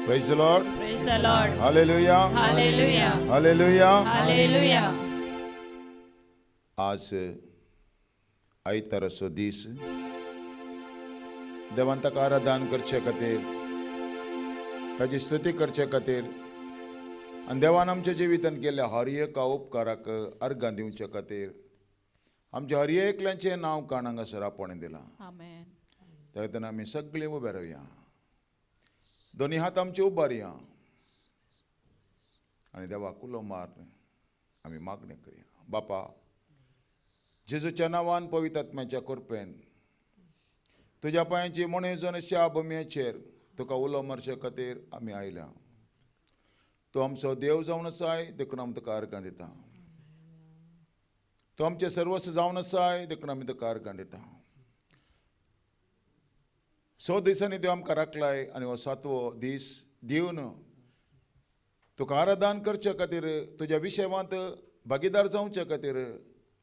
Praise the Lord. Praise the Lord. Hallelujah. Hallelujah. Hallelujah. Hallelujah. आज आयताराचो दीस देवान ताका आराधन करचे खातीर ताची स्तुती करचे खातीर आनी देवान आमच्या जिवितांत केल्ल्या हर एका उपकाराक अर्घां दिवचे खातीर आमच्या हर एकल्याचें नांव काणांक हांगासर आपण दिलां. Amen. त्या खातीर आमी सगळीं उबे रावया, दोनी हात आमचे उबारया आनी देवाक उलो मार आमी मागणी करया. बापा, जेजूच्या नांवान पवित्र आत्म्याच्या कृपेन तुज्या पांयाची मणेजून अशा भुमयेचेर तुका उलो मारचे खातीर आमी आयल्या. तूं आमचो देव जावन आसाय, देखून आमी तुका अर्घां दिता. तूं आमचें सर्वस्व जावन आसाय, देखून आमी तुका अर्घां दिता. 6 दिसांनी देव आमकां राखलाय आनी हो 7वो दीस दिवन तुका आराधन करचे खातीर तुज्या विशेवांत भागीदार जावचे खातीर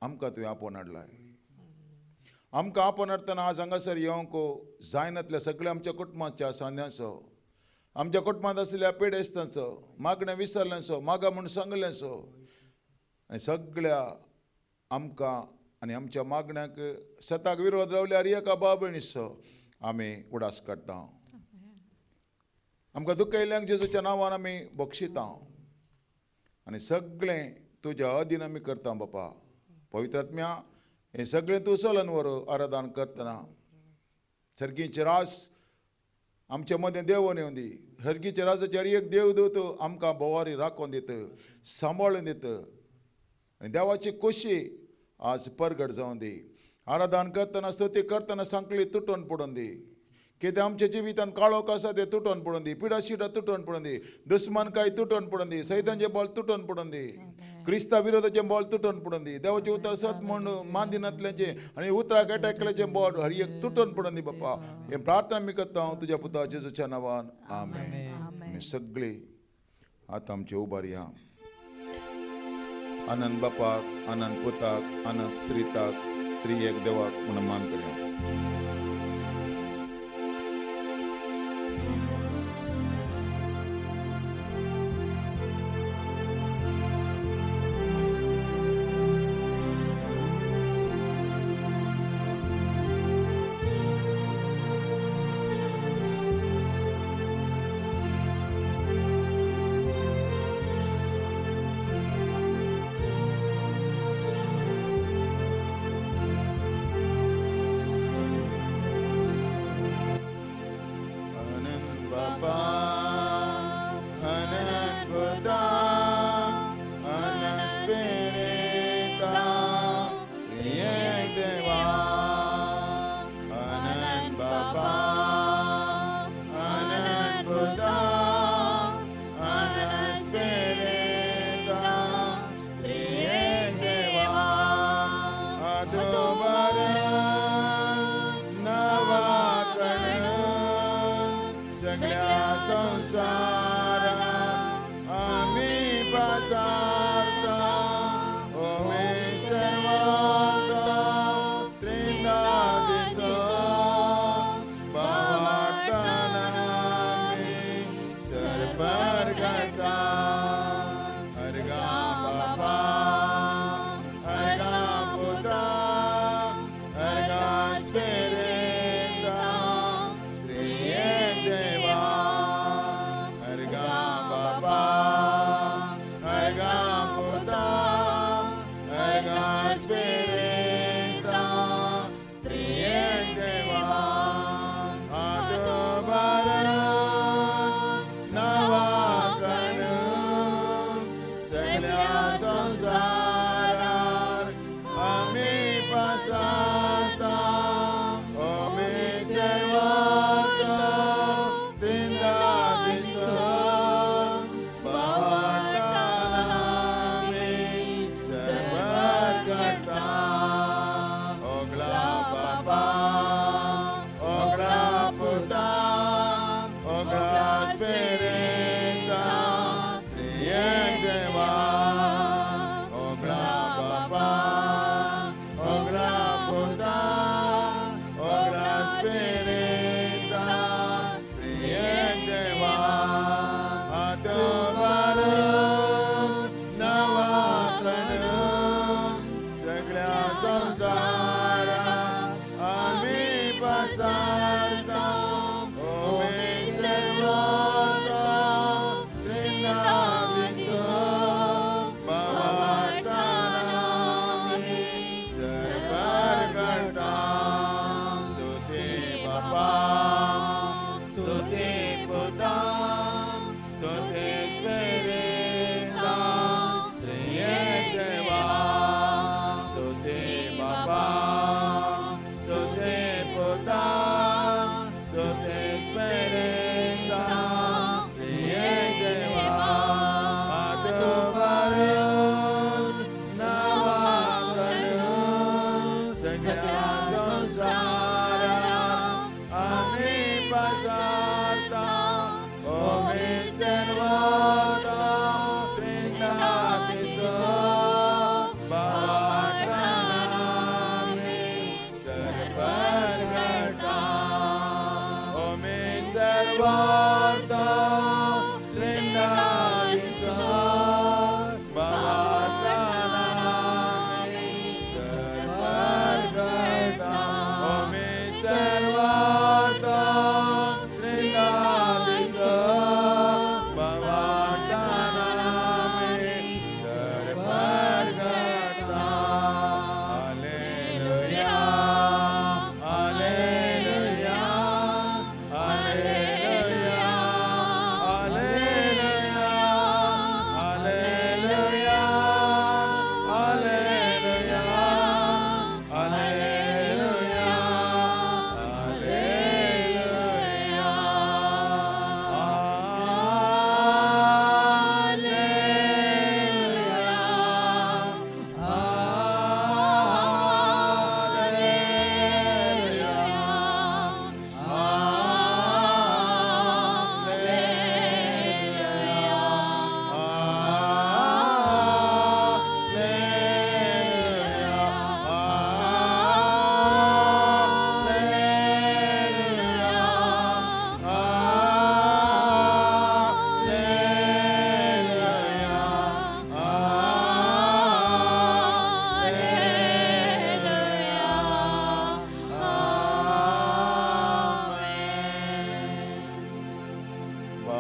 आमकां तुवें आपोवन हाडलाय. आमकां आपोवन हाडटना आज हांगासर येवंक जायनातल्या सगळ्या आमच्या कुटुंबाच्या सांद्याचो, आमच्या कुटुंबांत आशिल्ल्या पिडेस्तांचो, मागणें विसरल्यांचो, मागा म्हूण सांगल्यांचो आनी सगळ्या आमकां आनी आमच्या मागण्यांक सताक विरोध रावल्यार एका बाबणीचो आमी उडास काडटा. आमकां दुख येयल्यांक जेजूच्या नांवान आमी बक्षिता आनी सगळें तुज्या अधीन आमी करता. बापा, पवित्र आत्म्या, हें सगळें तूं चलोवन व्हर. आराधन करतना सर्गीचे रास आमचे मदें देवून येवं दी. सर्गीच्या राजाचेर एक देवदूत आमकां बोवारी राखून दित, सांबाळून दित आनी देवाची खोशी आज परगट जावं दी. आराधन करतना स्तुती करतना सांकळी तुटून पडून दी. कितें आमच्या जिवितांत काळोख आसा तें तुटून पडून दी. पिडा शिडा तुटून पडून दी. दुस्मानकाय तुटून पडून दी. सैतांचें बॉल तुटून पडून दी. क्रिस्ता विरोधाचें बॉल तुटून पडून दी. देवाचें उतर सत म्हूण मांदिनातल्याचें आनी उतराक एटॅकल्याचें बॉल हर एक तुटून पडून दी. बापा, हें प्रार्थना आमी करता तुज्या पुता जेजूच्या नांवान. आमेन. आमी सगळीं आतां आमचे उबारया. आनंद बापाक, आनंद पुताक, आनंद स्त्रिताक, त्रिएक देवाक म्हणून मान करया.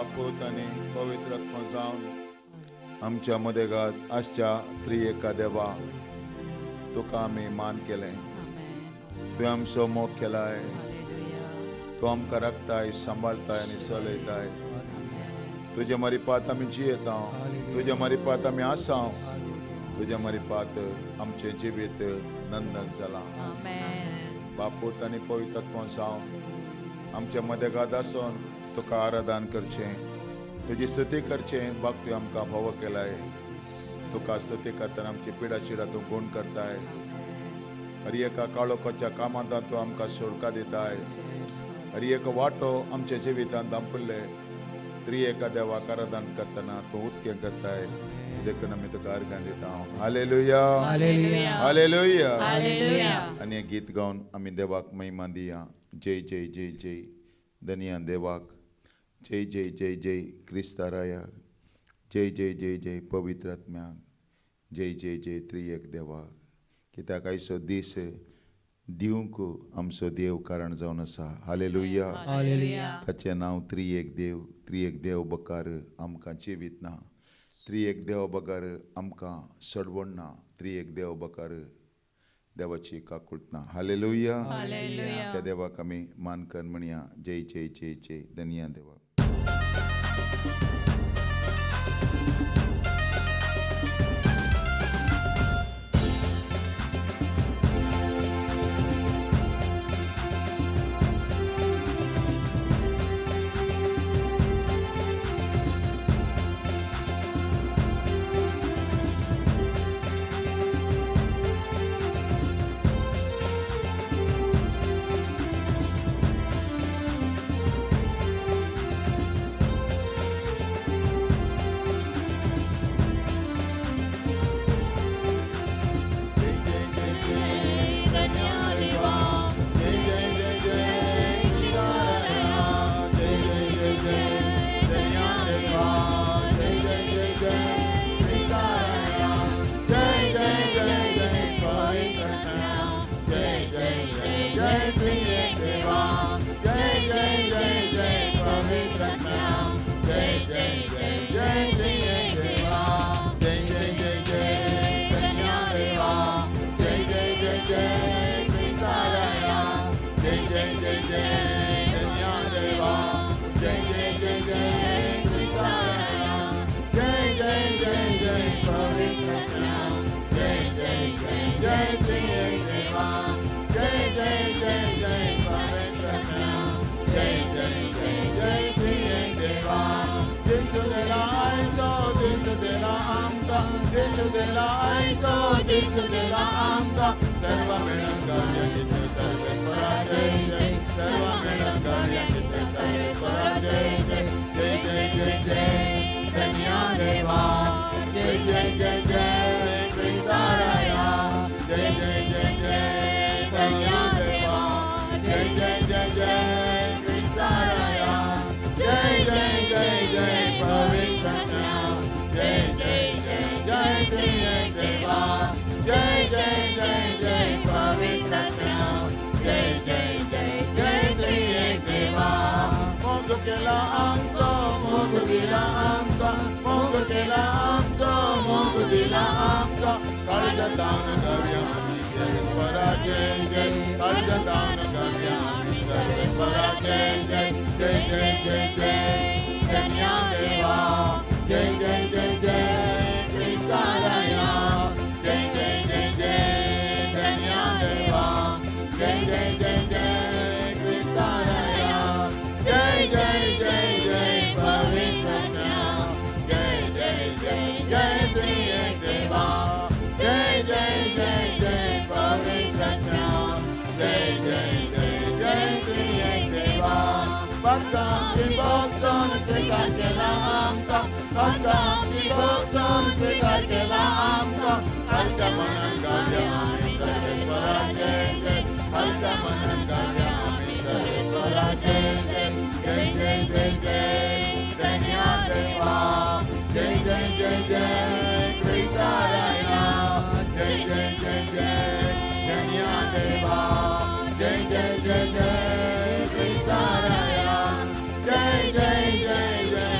बापूत आणि पवित्र आत्मा जावन आमच्या मध्ये घात आजच्या त्रिएका देवा तुका आमी मान केले तुवें आमचो मोग केलाय तू आमकां राखताय सांबाळताय आनी चलयताय तुज्या मारिपात आमी जियेता तुज्या मारिपात आमी आसा तुज्या मारिपात आमचें जिवीत नंदन जालां बापूत आनी पवित्र आत्मा जावन आमच्या मध्ये घात आसून तुका आराधन करचें तुजी स्तुती करचें बाग तुवें आमकां फावो केलाय तुका स्तुती करतना आमची पिडा चिडा तूं गुण करताय हर एका काळोखाच्या कामांत तूं आमकां सुटका दिताय हर एक वाटो आमच्या जिवितांत दांपल्ले त्रिएका देवाक आराधन करतना तूं उक्तें करताय देखून आमी तुका अर्घ्य दिता हालेलुया हालेलुया आनी हें गीत गावन आमी देवाक महिमा दिया जय जय जय जय धन्या देवाक जय जय जय जय क्रिस्तारायाक जय जय जय जय पवित्र आत्म्याक जय जय जय त्रिएक देवाक कित्याक आयचो दीस दिवंक आमचो देव कारण जावन आसा हालेलुया ताचें नांव त्रिएक देव बकार आमकां जिवीत ना त्रिएक देव बकार आमकां सडवण ना त्रिएक देव बकार देवाची काकुळट ना हालेलुया त्या देवाक आमी मानकन म्हणया जय जय जय जय धन्या देवा जय जय जय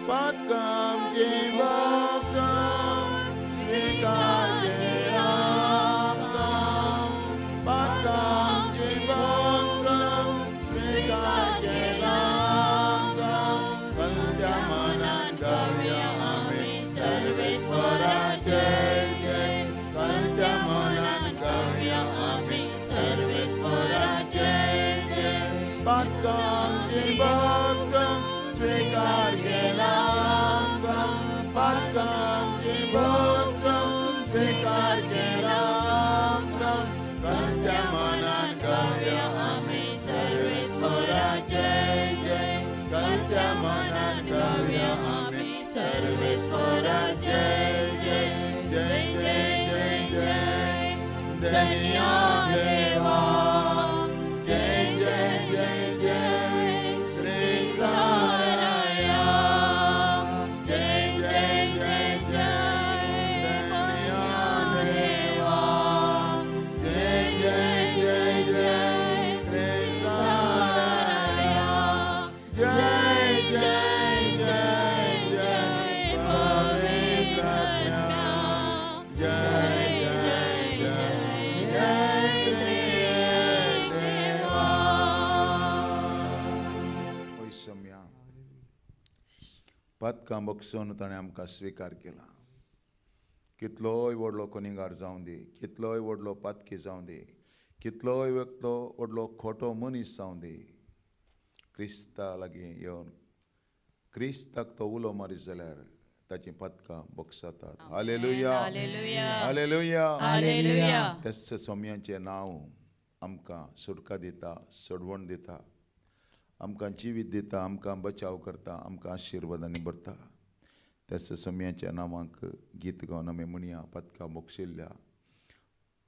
बांधकामचे भक्षण स्वीकार केला आमचा. बांधकामचे भक्षण स्वीकार केला आमचा. कलत्या मनान गाऊया आम्ही सर्वेश्वराचे जय. कलत्या मनान गाऊया आम्ही सर्वेश्वराचे जय. बांधकामचे भक्षण स्वीकार केला आमचा. बांधकामचे भक्षण स्वीकार केला आमचा. कलत्या मनान गाऊया आम्ही सर्वेश्वराचे जय. कलत्या मनान गाऊया आम्ही सर्वेश्वराचे जय. जय जय जय जय धन्य देवा. जय जय जय जय ख्रिस्ताराया. जय जय जय जय धन्य देवा. जय जय जय जय ख्रिस्ताराया. जय जय जय जय पवित्र आत्मा. जय जय जय जय देवा. ओय सम्या पदकां बक्षून ताणें आमकां स्विकार केला. कितलोय व्हडलो कोनिगार जावं दी, कितलोय व्हडलो पातकी जावं दी, कितलोय व्हडलो खोटो मनीस जावं दी, क्रिस्ता लागीं येवन क्रिस्ताक तो उलो मारीत जाल्यार ताची पदकां बक्षतात. Hallelujah hallelujah. हालेलुया. हालेलुया. तेच सोम्याचें नांव आमकां सुटका दिता, सोडवण दिता, आमकां जिवीत दिता, आमकां बचाव करता, आमकां आशिर्वादांनी भरता. तेच सोम्याच्या नांवांक गीत गावन आमी म्हणया. पदकां बक्षिल्ल्या,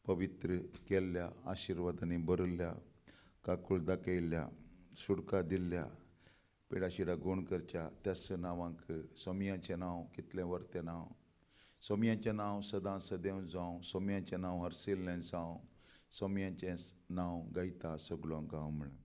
पवित्र केल्ल्या, आशिर्वादांनी भरिल्ल्या, काकूळ दाखयल्ल्या, सुटका दिल्ल्या, पिडाशिडा गूण करच्या त्याच नांवांक सोम्याचें नांव कितलें वर्तें नांव. सोम्याचें नांव सदां सदैव जावं. सोम्याचें नांव हरसिल्लें जावं. सोम्याचें नांव गायता सगलो गांव म्हणून.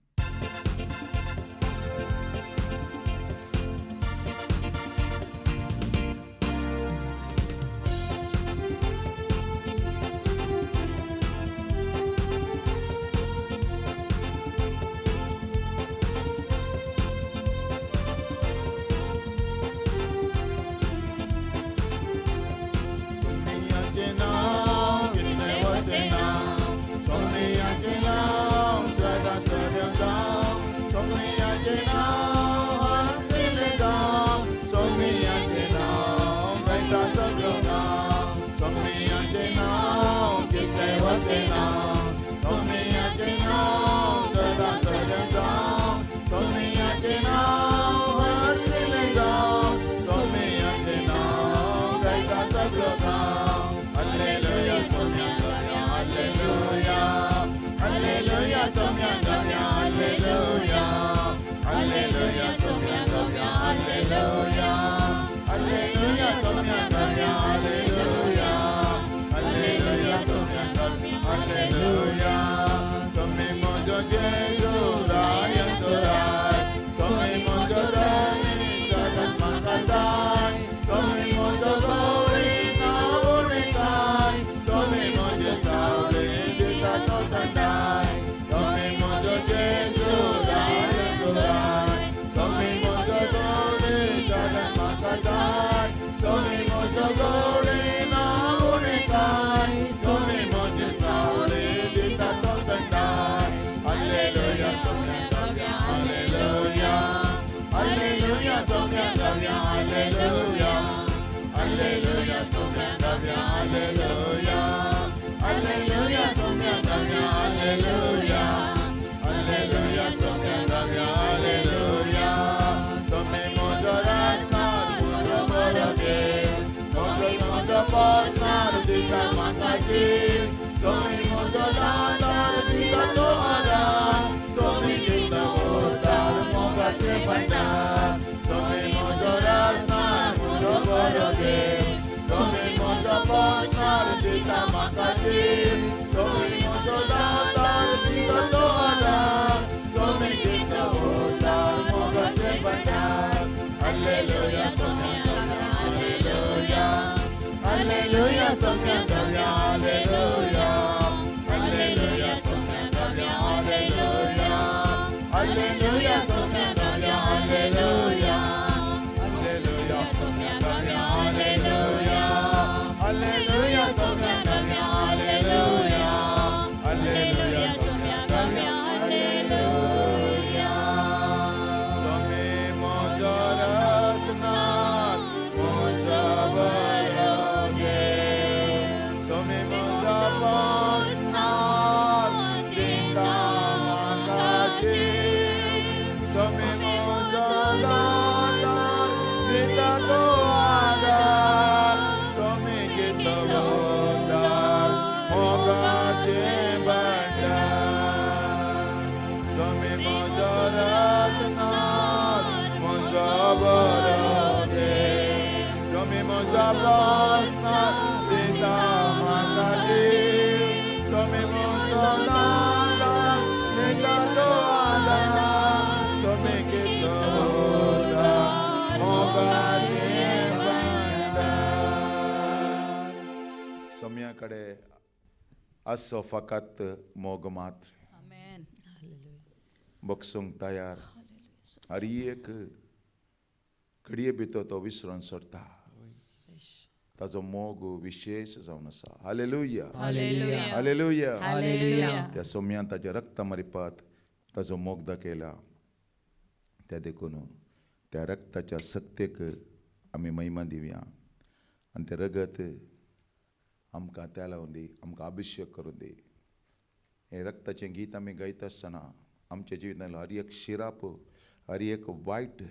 सोम्याचें नांव कितलें वर्तें नांव. सोम्याचें नांव सदां सदैव जावं. सोम्याचें नांव हरसिल्लें जावं. सोम्याचें नांव गायता सगलो गांव. सोम्याचें नांव कितलें वर्तें नांव. सोम्याचें नांव सदां सदैव जावं. सोम्याचें नांव हरसिल्लें जावं. सोम्याचें नांव गायता सगलो गांव. हालेलुया सोम्या गावया. हालेलुया. हालेलुया सोम्या गावया. हालेलुया. हालेलुया सोम्या गावया. हालेलुया. हालेलुया सोम्या गावया. हालेलुया. हालेलुया सोम्या गावया. हालेलुया. सोमी म्हजो जेजू रायांचो राय. सोमी म्हजो राणी सदांच म्हाका जाय. सोमी म्हजो गवळी नावणेकार. सोमी म्हजे सावळे दिता तो थंडाय. सोमी म्हजो जेजू रायांचो राय. सोमी म्हजो गवळी सदांच म्हाका जाय. सोमी म्हजो गवळी नावणेकार. सोमी म्हजे सावळे दिता तो थंडाय. हालेलुया सोम्या गावया. हालेलुया. हालेलुया सोम्या गावया. हालेलुया. हालेलुया सोम्या गावया. हालेलुया. हालेलुया सोम्या गावया. हालेलुया. हालेलुया सोम्या गावया. हालेलुया. सोमी म्हजो राजनार म्हजो बरो देव. सोमी म्हजो पोसणार दिता म्हाका जीव. सोमी म्हजो दातार दिता तो आदार. सोमी दिता उद्दार मोगाचें भंडार. सोमी म्हजो राजनार Hallelujah, Somya Kavya, Hallelujah. Hallelujah, Somya Kavya, Hallelujah. Hallelujah, Somya Kavya, Hallelujah. Hallelujah, Somya Kavya, Hallelujah. Hallelujah, Somya Kavya, Hallelujah. Hallelujah, Somya Kavya, Hallelujah. Swami Mojarasnat, Mojavarage. Swami Mojarasnat, Gita Makaji. Swami Mojarasnat, Gita Toadar. Swami Gita Vodar, Mogaji Bandar. Swami Mojarasnat, Mojavarage. Swami Mojarasnat, Gita Makaji. Swami Mojarasnat, Gita Toadar. Swami Gita Vodar, Mogaji Bandar. सम्याकडे असं फकत मोग मात्र Amen. बक्षूंक तयार हरी एक घडये भितर तो विसरून सोडता ताजो मोग विशेष जावन आसा हालेलुया Hallelujah. Hallelujah Hallelujah. त्या सोम्यान ताच्या रक्ता मारिपात ताजो मोग दाखयला त्या देखून त्या रक्ताच्या सत्येक आमी महिमा दिवया आनी ते रगत आमकां त्या लावन दी आमकां अभिषेक करून दी हे रक्ताचें गीत आमी गायत आसतना आमच्या जिवितांतलो हर एक शिराप हर एक वायट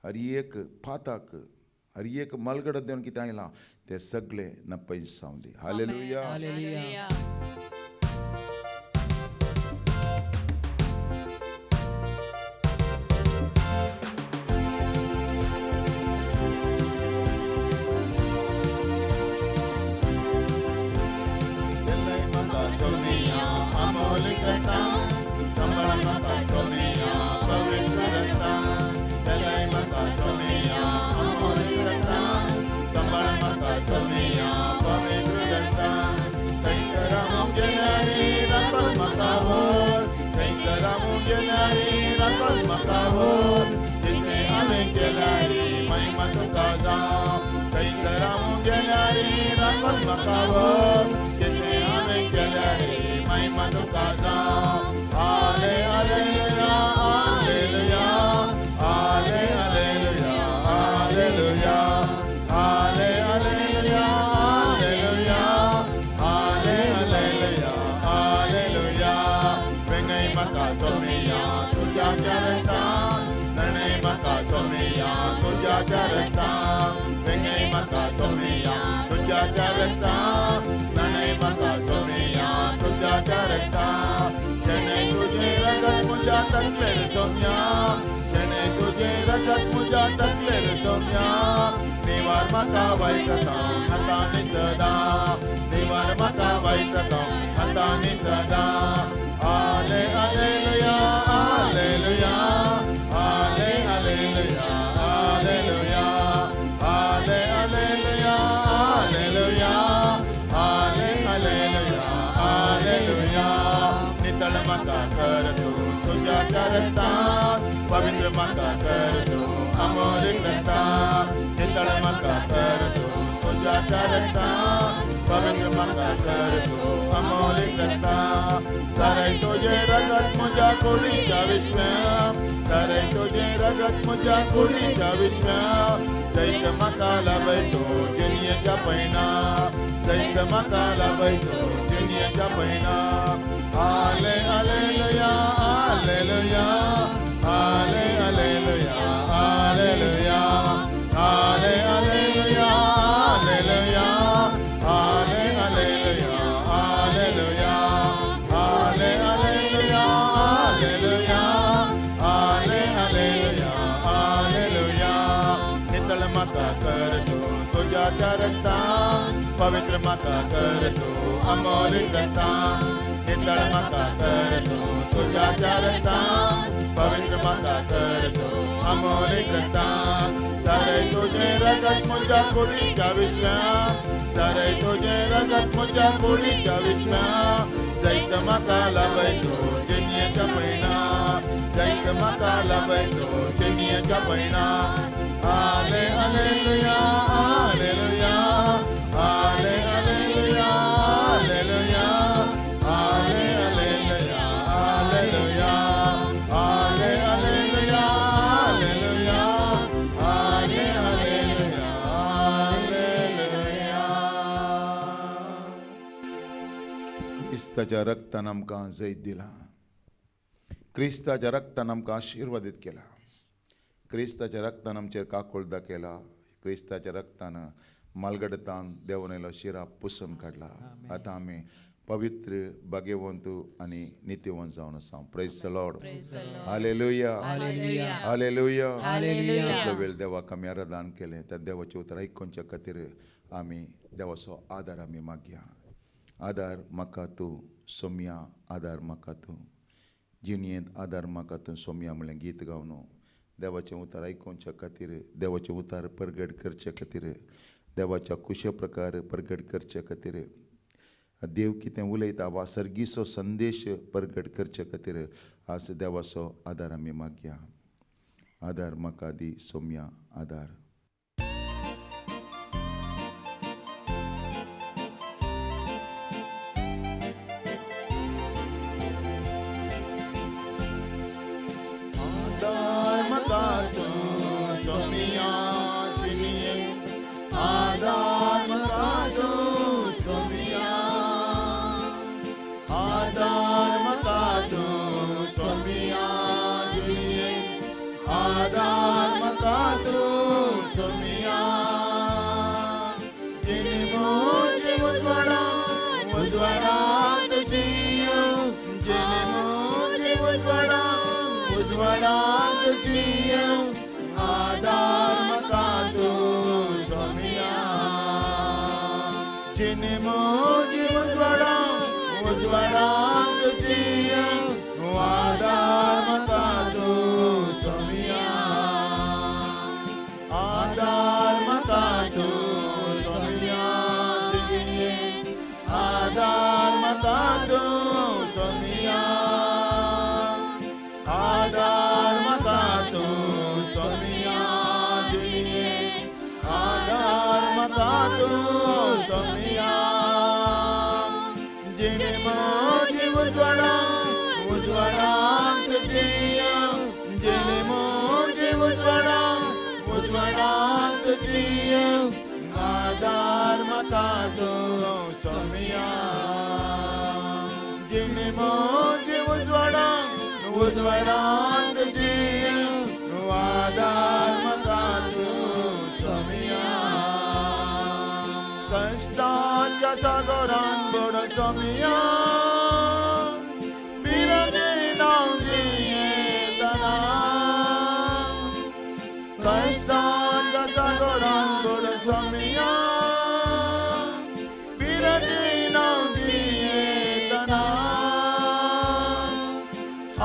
हर एक पातक हर एक मलगड देवन कितें आयलां तें सगळें नपयस जावन दी हालेलुया Hallelujah. निवार मका वैकता हतानि सदा निवार मका वैकता हतानि सदा आले हालेलुया हालेलुया आले हालेलुया हालेलुया आले हालेलुया हालेलुया आले हालेलुया हालेलुया नितळ मका कर तू तुझ्या करता पवित्र मका कर तू अमोलिक रता नितळ मका कर तू तुझ्या करता पवित्र मका कर तू अमोलिक रता सारे तुझे रगत मुझ्या कुडीच्या विश्व सारे तुझे रगत मुझ्या कुडीच्या विश्व दैत मका लाभयतो जिनियेच्या पैना दैत मका लाभयतो जिनियेच्या पैना आले हालेलुया हालेलुया आले हालेलुया हालेलुया आले हालेलुया हालेलुया आले हालेलुया हालेलुया आले हालेलुया हालेलुया आले हालेलुया हालेलुया नितळ मका कर तू तुझ्या करता पवित्र मका कर तू अमोलिक रता शीतळ म्हाका कर तूं तुज्या रक्तान पवित्र म्हाका कर तूं अमोलीक रक्तान सारे तुझे रगत म्हज्या कुडीच्या विश्वान सारे तुझे रगत म्हज्या कुडीच्या विश्वान जायत म्हाका लाभय तूं जिणयेच्या पैणां जायत म्हाका लाभय तूं जिणयेच्या पैणां हाले हालेलुया हालेलुया हाले हालेलुया हालेलुया हाले हालेलुया हालेलुया हाले हालेलुया हालेलुया हाले हालेलुया हालेलुया क्रिस्ताच्या रक्तान आमकां जैत दिला क्रिस्ताच्या रक्तान आमकां आशिर्वादीत केला क्रिस्ताच्या रक्तान आमचेर काकूळ दाखयला क्रिस्ताच्या रक्तान मालगडतान देवनेलो शिरा पुसून काडला आतां आमी पवित्र भाग्यवंत आनी नित्यवंत जावन आसा praise the Lord hallelujah hallelujah इतलो वेळ देवाक आमी आराधन केलें त्या देवाचें उतर आयकोवच्या खातीर आमी देवाचो आदार आमी मागया आदार म्हाका तूं सोम्या आदार म्हाका तूं जिणयेंत आदार म्हाका तूं सोम्या म्हणलें गीत गावन देवाचें उतर आयकोवच्या खातीर देवाचें उतर परगट करचे खातीर देवाच्या कुशे प्रकार परगट करचे खातीर देव कितें उलयता वा सर्गीचो संदेश परगट करचे खातीर आज देवाचो आदार आमी मागया आदार म्हाका दी सोम्या आदार कष्टाच्या सागरान बुडून सोम्या बिरणे लावची येतना कष्टाच्या सागरान बुडून सोम्या बिरणे लावची येतना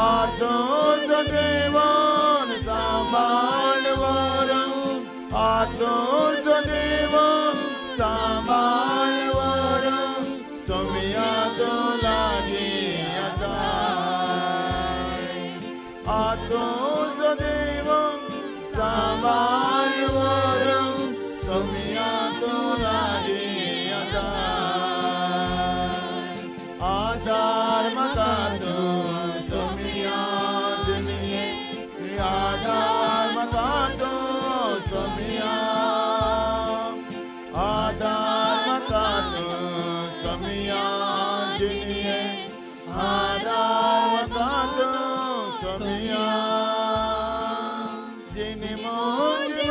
आतोच देवान सांभाळ वरून आतोच देवान सांभाळ वरून सोम्या तो लागी आसा आतोच देवान सांभाळ वरून सोम्या तो लागी आसा आदार म्हाका तूं सोम्या जिणये आदार म्हाका तूं सोम्या आदार म्हाका तूं सोम्या जिणये आदार म्हाका तूं सोम्या जिणे मोगी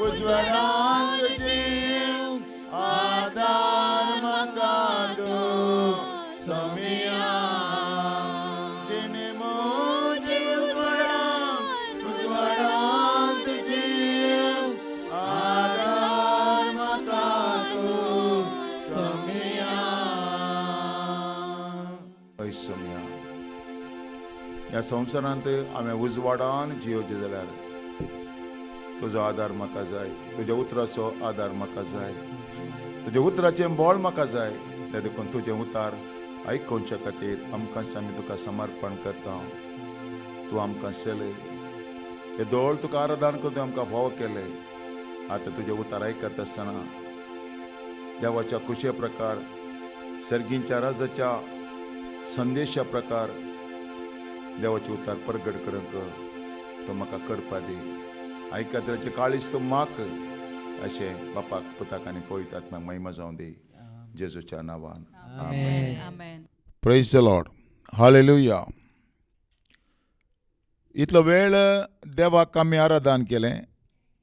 उजवाडांत जीव आदार म्हाका तूं सोम्या जिणे मोगी उजवाडांत जीव आदार म्हाका तूं सोम्या ह्या संवसारांत आम्ही उजवाडान जियोचे जाल्यार तुजो आदार म्हाका जाय, तुज्या उतराचो आदार म्हाका जाय, तुज्या उतराचें बळ म्हाका जाय. त्या देखून तुजें उतार आयकोवच्या खातीर आमकां आमी तुका समर्पण करता. तूं आमकां चलय. हे दोळ तुका आराधन करून आमकां फावो केले. आतां तुजे उतार आयकत आसतना देवाच्या कुशे प्रकार, सर्गींच्या राजाच्या संदेशा प्रकार देवाचे उतार प्रगट करूंक तो म्हाका करपा दी. आयकतराचे काळीज तूं माक अशें बापाक पुताक आनी पवित्र आत्म्याक महिमा जावं दी. जेजूच्या नांवान आमेन. Praise the Lord. हालेलुया. इतलो वेळ देवाक आमी आराधन केलें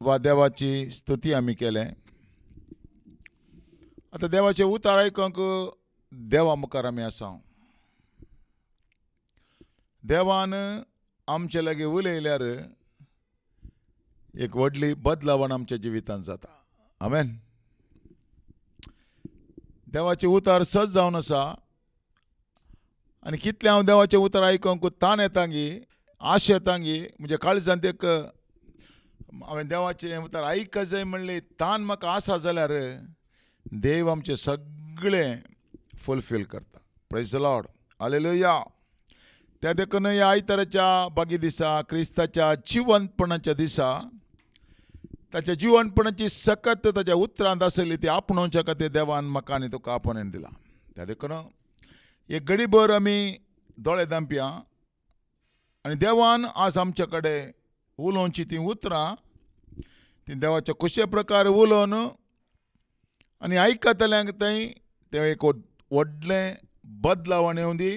वा देवाची स्तुती आमी केलें. आतां देवाचें उतार आयकूंक देवा मुखार आमी आसा. देवान आमचे लागीं उलयल्यार एक व्हडली बदलावण आमच्या जिवितांत जाता. आमेन. देवाचे उतार सज जावन आसा आनी कितले हांव देवाचें उतार आयकूंक ताण येता गी, आश येता गी. म्हणजे काळजांत एक हांवें देवाचें उतार आयकत जाय म्हणली ताण म्हाका आसा जाल्यार देव आमचें सगळें फुलफील करता. Praise the Lord. हालेलुया. त्या देखून ह्या आयताराच्या बागी दिसा, क्रिस्ताच्या जिवंतपणाच्या दिसा ताच्या जिवंतपणाची सकत ताच्या उतरांत आसली ती आपणोवच्या खातीर देवान म्हाका आनी तुका आपणेन दिला. त्या देखून एक घडीभर आमी दोळे धांपया आनी देवान आज आमचे कडेन उलोवची ती उतरां ती देवाच्या कुशे प्रकार उलोवन आनी आयकतल्यांक थंय तें एक व्हडलें बदलावण येवं दी.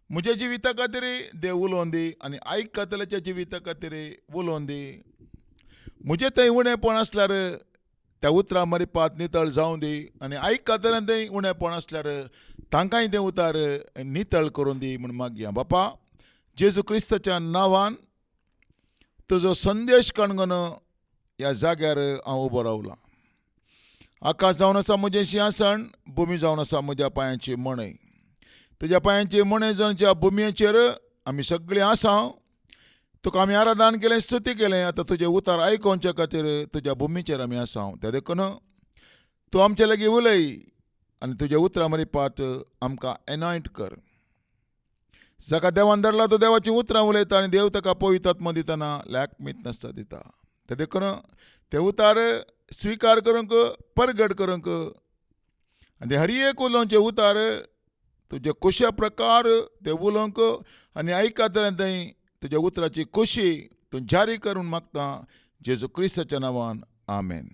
म्हज्या जिविता खातीर देव उलोवन दी आनी आयकतल्याच्या जिविता खातीर उलोवन दी. म्हजें थंय उणेंपण आसल्यार त्या उतरां मारिपात नितळ जावं दी आनी आयकतल्यान थंय उणेंपण आसल्यार तांकांय तें उतार नितळ करून दी म्हूण मागया. बापा, जेजू क्रिस्ताच्या नांवान तुजो संदेश कणगोन ह्या जाग्यार हांव उबो रावलां. आकाश जावन आसा म्हजें सिंहासन, भुमी जावन आसा म्हज्या पांयांची मणय. तुज्या पांयांची मणय जावन ज्या भुमयेचेर आमी सगळीं आसा. तुका आमी आराधन केलें, स्तुती केलें. आतां तुजें उतार आयकोवच्या खातीर तुज्या भुमीचेर आमी आसा. त्या देखून तूं आमचे लागीं उलय आनी तुज्या उतरां मारिपात आमकां एनॉयंट कर. जाका देवान धरला तो देवाचीं उतरां उलयता आनी देव ताका पवित्र आत्मा दितना लायक नासता दिता. त्या देखून ते उतार स्विकार करूंक, परगट करूंक आनी हर एक उलोवचें उतार तुजे कुशा प्रकार ते उलोवंक आनी आयकतल्यान थंय तुज्या उतराची खुशी तूं जारी करून मागता. जेजू क्रिस्ताच्या नांवान आमेन.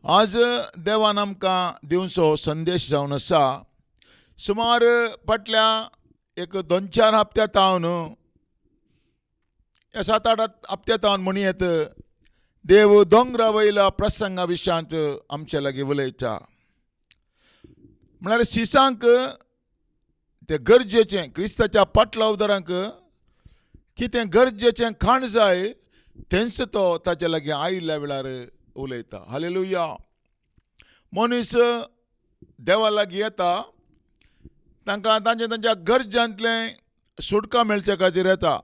आज देवान आमकां दिवचो संदेश जावन आसा. सुमार फाटल्या एक 2-4 हप्त्या तावन या 7-8 हप्त्या तावन म्हणयत देव दोंगरा वयल्या प्रसंगा विशयांत आमचे लागीं उलयता. म्हळ्यार सिसांक तें गरजेचें, क्रिस्ताच्या पाटला उदारांक कितें गरजेचें खाण जाय तेंच तो ताचे लागीं आयिल्ल्या वेळार उलयता. हालेलुया. मनीस देवा लागीं येता, तांकां तांच्या गरजांतलें सुटका मेळचे खातीर येता.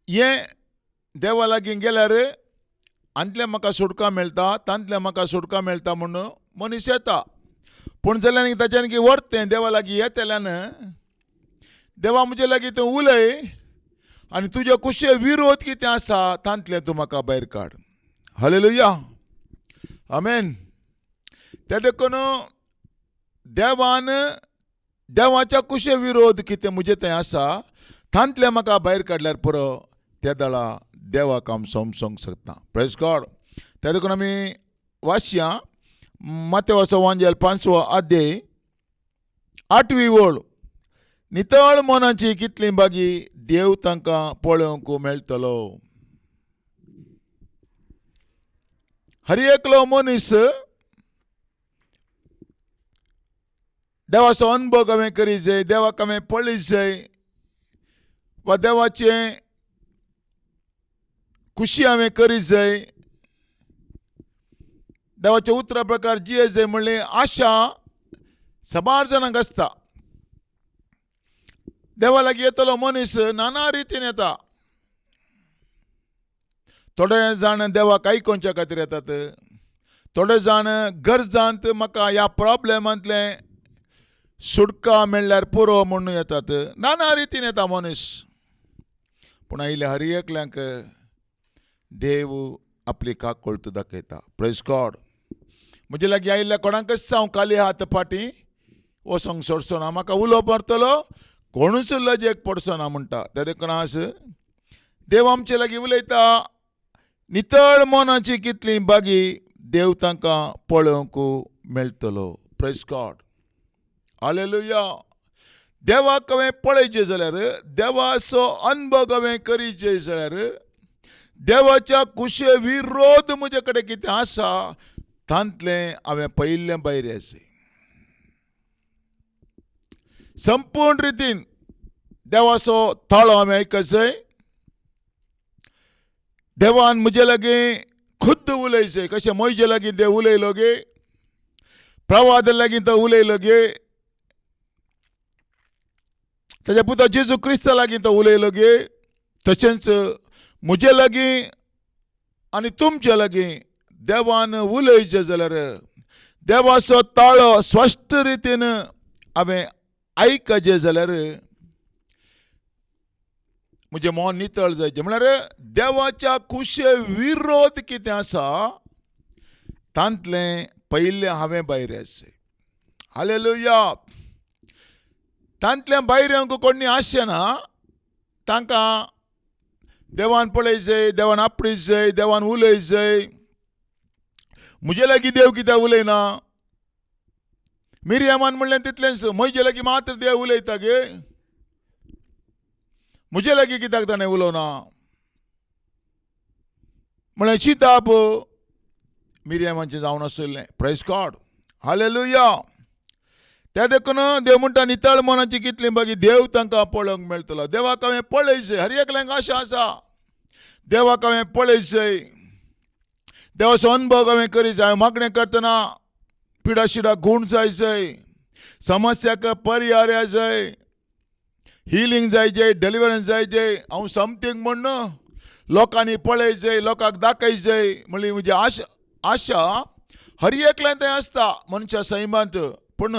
हें देवा लागीं गेल्यार हांतलें म्हाका सुटका मेळटा, तांतलें म्हाका सुटका मेळटा म्हणून मनीस येता. पूण जाल्यार ताच्यान की व्हरतें देवा लागीं येतल्यान देवा म्हजे लागीं तूं उलय आनी तुजे कुशे विरोध कितें आसा तांतलें तूं म्हाका भायर काड. हालेलुया. आमेन. त्या देखून देवान देवाच्या कुशे विरोध कितें म्हजे थंय आसा तांतलें म्हाका भायर काडल्यार पुरो त्या दळा देवाक हांव समजोंक शकता. Praise God. त्या देखून आमी वाचया मत्तेवाचो एवांजेल 5वो अध्याय 8वी ओळ. नितळ मनाची कितली बागी देव तांकां पळोवंक मेळटलो. हर एकलो मनीस देवाचो अनुभव हांवें करीत जाय, देवाक हांवें पळयत जाय, वा देवाचें खुशी हांवें करीत जाय, देवाच्या उतरा प्रकार जियेत जाय म्हणली आशा सबार जाणांक आसता. देवा लागीं येतलो मनीस नाना रितीन येता. थोडे जाण देवाक आयकोवच्या खातीर येतात. थोडे जाण गरजांत म्हाका ह्या प्रॉब्लेमांतले सुटका मेळ्ळ्यार पुरो म्हणून येतात. नाना रितीन येता मनीस. पूण आयले हर एकल्यांक देव आपली काकूळट दाखयता. Praise God. म्हजे लागीं आयिल्ल्या कोणाकच हांव खाली हात फाटी वसोंक सोडचो ना. म्हाका उलो पडटलो कोणूच लजेक पडचो ना म्हणटा. त्या देखून देव आमचे लागीं उलयता. नितळ मनाची कितली बागी देव तांकां पळोवंक मेळटलो. Praise God. हालेलुया. देवाक हांवें पळयचें जाल्यार, देवाचो अनुभव हांवें करीचे जाल्यार, देवाच्या कुशे विरोध म्हजे कडेन कितें आसा तांतलें हांवें पयिल्लें भायर येसय. संपूर्ण रितीन देवाचो ताळो हांवें आयकचय. देवान म्हजे लागीं खुद्द उलयचें. कशें मोयजे लागीं देव उलयलो गे, प्रवाद लागीं तो उलयलो गे, ताच्या पुता जेजू क्रिस्ता लागीं तो उलयलो गे, तशेंच म्हजे लागीं आनी तुमचे लागीं देवान उलयचें जाल्यार देवाचो ताळो स्पश्ट रितीन हांवें आयकचें जाल्यार म्हजें मन नितळ जायचें. म्हळ्यार देवाच्या कुशे विरोध कितें आसा तांतलें पयिल्लें हांवें भायर येसय. हालेलुया. तांतलें भायर येवंक कोणी आसचेना. तांकां देवान पळयचें, देवान आपणिचें, देवान उलयचें. म्हजे लागीं देव कित्याक उलयना? मिरयामान म्हणलें तितलेंच. म्हजे लागीं मात्र देव उलयता गे, म्हजे लागीं कित्याक ताणें उलोवना? म्हळें चिताप मिरयामाचें जावन आसलें. Praise God. हालेलुया. त्या देखून देव म्हणटा नितळ मनाची कितली बागी देव तांकां पळोवंक मेळटलो. देवाक हांवें पळयचें. हर एकल्यांक आशा आसा देवाक हांवें पळयचें, देवाचो अनुभव हांवें करीचें. हांवें मागणें करतना पिडा शिडा गूण जायचें, समस्याक पर्याय जाय, हिलींग जायचें, डेलिव्हरन्स जायचें. हांव समथींग म्हण लोकांनी पळयचें, लोकांक दाखयचें म्हणली म्हजी आशा हर एकल्यां थंय आसता मनशा सैमांत. पूण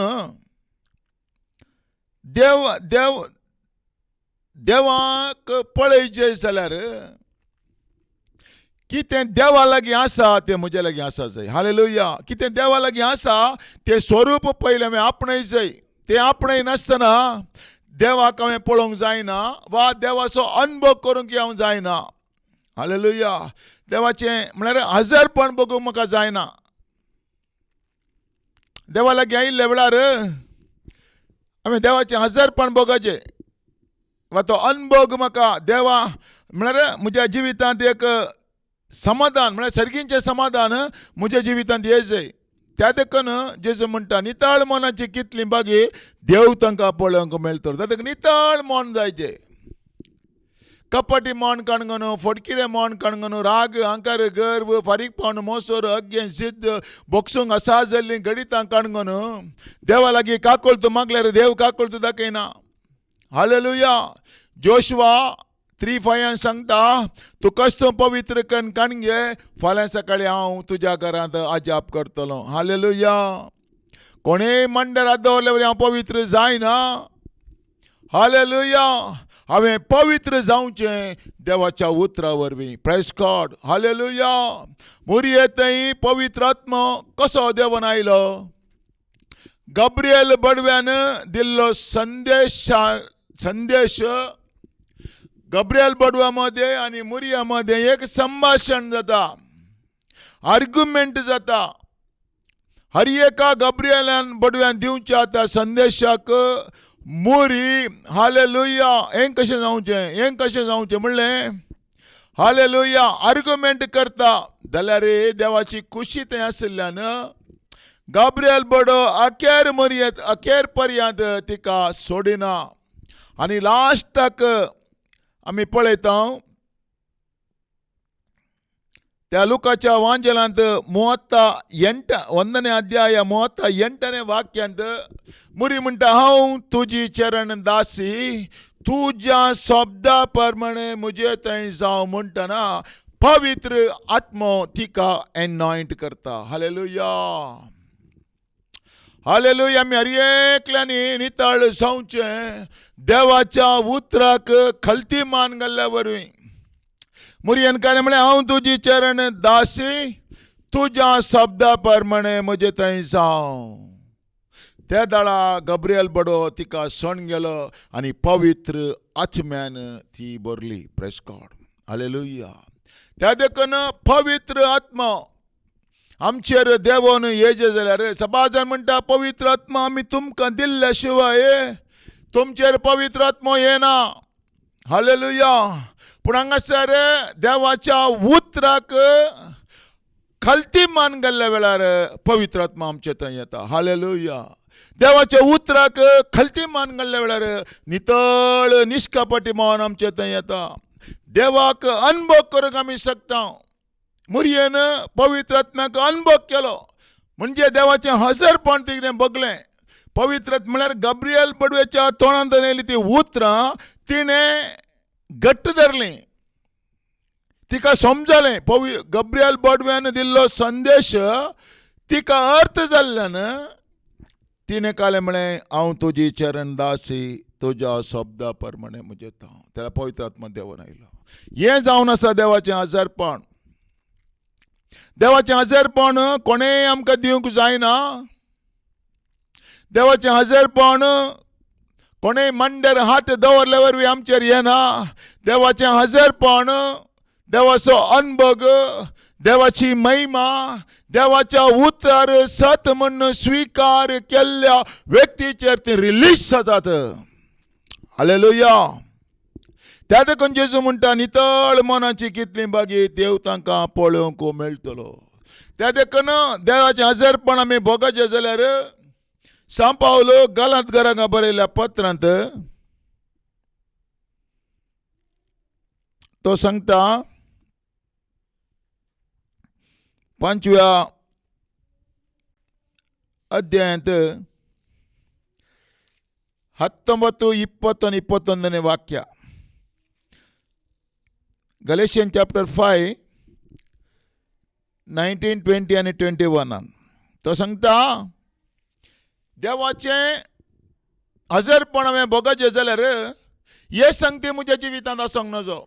देवाक पळयचें जाल्यार कितें देवा लागीं आसा तें म्हजे लागीं आसा जाय. हालेलुया. कितें देवा लागीं आसा तें स्वरूप पयलें हांवें आपणयचें. तें आपणय नासतना देवाक हांवें पळोवंक जायना, वा देवाचो अनुभव करूंक हांव जायना. हालेलुया. देवाचें म्हळ्यार हजरपण बगूंक म्हाका जायना. देवा लागीं आयिल्ल्या वेळार हांवें देवाचें हजरपण बगोवचें, वा तो अनुभव म्हाका देवा म्हळ्यार म्हज्या जिवितांत एक समाधान, म्हळ्यार सर्गींचें समाधान म्हज्या जिवितांत येयचें. त्या देखून जेजू म्हणटा नितळ मनाची कितली बागी देव तांकां पळोवंक मेळटलो. त्या देखून नितळ मन जायचें. कपटी मन कणगणू, फडकिरे मन कणगणू, राग अहंकार गर्व फारीकपण मोसोर अज्ञे सिद्ध बोगसूंक आसा जाल्लीं गणितां कणगणू देवा लागीं काकूळट मागल्यार देव काकूळट दाखयना. हालेलुया. जोशुआ 3:5 सांगता तूं कस्तो पवित्र कणगे, फाल्यां सकाळीं हांव तुज्या घरांत आजाप करतलो. हालेलुया. कोणेय मंडळांत दवरले वरी हांव पवित्र जायना. हालेलुया. हांवें पवित्र जावचें देवाच्या उतरा वरवीं. Praise God. हालेलुया. मुरयेंतय पवित्र आत्मा कसो देवान आयलो? गब्रिएल बडव्यान दिल्लो संदेश गब्रिएल बडवा मध्ये आणि मुरिया मध्ये एक संभाषण जाता, आर्ग्युमेंट जाता. हर एका गब्रिएलान बडव्यान दिवच्या त्या संदेशाक मुरी हालेलुया हें कशें जावचें म्हणलें. हालेलुया. आर्ग्युमेंट करता जाल्यार देवाची खुशी थंय आशिल्ल्यान गब्रिएल बडो अखेर पर्यंत तिका सोडिना. आनी लास्टाक आमी पळयता त्या लुकाच्या वांजेलांत 38 अध्याय 38 वाक्यांत मुरी म्हणटा हांव तुजी चरण दासी, तुझ्या शब्दा प्रमाणे मुझे थंय जावं म्हणटना पवित्र आत्मो तिका एनॉयंट करता. Hallelujah, hallelujah. आमी हर एकल्यानी नितळ जावचें देवाच्या उतराक खलती मान घाल्ल्या वरवीं. मुरयेन काय म्हळें, हांव तुजी चरण दासी, तुज्या शब्दा प्रमाणे म्हजे थंय जावं. त्या दाळा गब्रियल बडो तिका सण गेलो आनी पवित्र आत्म्यान ती भरली. Praise God, hallelujah. त्या देखून पवित्र आत्मा आमचेर देवून येजे जाल्यार सबाजन म्हणटा पवित्र आत्मा आमी तुमकां दिल्ल्या शिवाय तुमचेर पवित्र आत्मा येना. हालेलुया. पूण हांगासर देवाच्या उतराक खलती मान घाल्ल्या वेळार पवित्र आत्मा आमचे थंय येता. हालेलुया. देवाच्या उतराक खलती मान घाल्ल्या वेळार नितळ निश्कापटी मन आमचे थंय येता. देवाक अनुभव करूंक आमी शकता. मुरयेन पवित्र आत्म्याक अनुभव केलो म्हणजे देवाचें हजरपण तिणें बगलें. पवित्र म्हळ्यार गब्रियल बडवेच्या तोंडांत येयली ती उतरां तिणें घट्ट धरलीं, तिका समजलें. गब्रियल बडव्यान दिल्लो संदेश तिका अर्थ जाल्ल्यान तिणें कालें म्हळें, हांव तुजी चरण दासी, तुज्या शब्दा प्रमाणे म्हजें थांव. त्याला पवित्र आत्मा देवून आयलो. हें जावन आसा देवाचें हजरपण. देवाचें हजरपण कोणेय आमकां दिवंक जायना. देवाचें हजरपण कोणेय मांड्यार हात दवरले वरवीं आमचेर येना. देवाचें हजरपण, देवाचो अनुभव, देवाची महिमा, देवाच्या उतर सत म्हणून स्वीकार केल्ल्या व्यक्तीचेर ती रिलीज जातात. हालेलुया. त्या देखून जेजू म्हणटा नितळ मनाची कितली बागी देव तांकां पळोवंक मेळटलो. त्या देखून देवाचें हजरपण आमी भोगचें जाल्यार सांत पावलो गलातकारांक बरयल्ल्या पत्रांत तो सांगता 5व्या अध्यायांत 19, 20 आनी 21 वाक्य. गलेशियन चॅप्टर 5, 19, 20 आनी 21 तो सांगता देवाचें हजरपण हांवें भोगचें जाल्यार हे संगती म्हज्या जिवितांत आसूंक नजो.